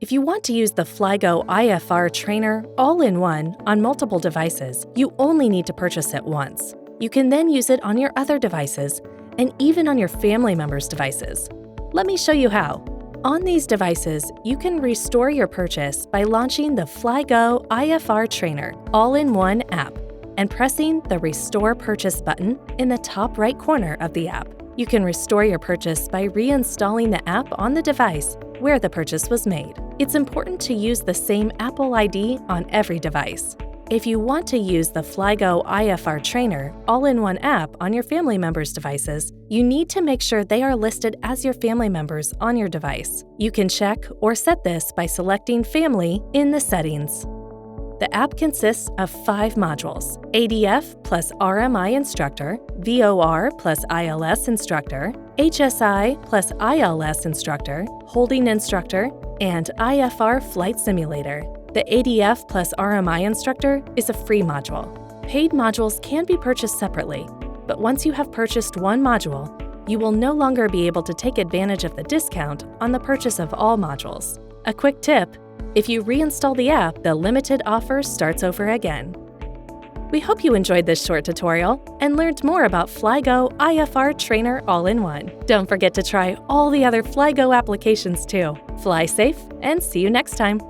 If you want to use the FlyGo IFR Trainer all-in-one on multiple devices, you only need to purchase it once. You can then use it on your other devices and even on your family members' devices. Let me show you how. On these devices, you can restore your purchase by launching the FlyGo IFR Trainer all-in-one app and pressing the Restore Purchase button in the top right corner of the app. You can restore your purchase by reinstalling the app on the device where the purchase was made. It's important to use the same Apple ID on every device. If you want to use the FlyGo IFR Trainer all-in-one app on your family members' devices, you need to make sure they are listed as your family members on your device. You can check or set this by selecting Family in the settings. The app consists of 5 modules: ADF plus RMI Instructor, VOR plus ILS Instructor, HSI plus ILS Instructor, Holding Instructor, and IFR Flight Simulator. The ADF plus RMI Instructor is a free module. Paid modules can be purchased separately, but once you have purchased one module, you will no longer be able to take advantage of the discount on the purchase of all modules. A quick tip: if you reinstall the app, the limited offer starts over again. We hope you enjoyed this short tutorial and learned more about FlyGo IFR Trainer all-in-one. Don't forget to try all the other FlyGo applications too. Fly safe and see you next time.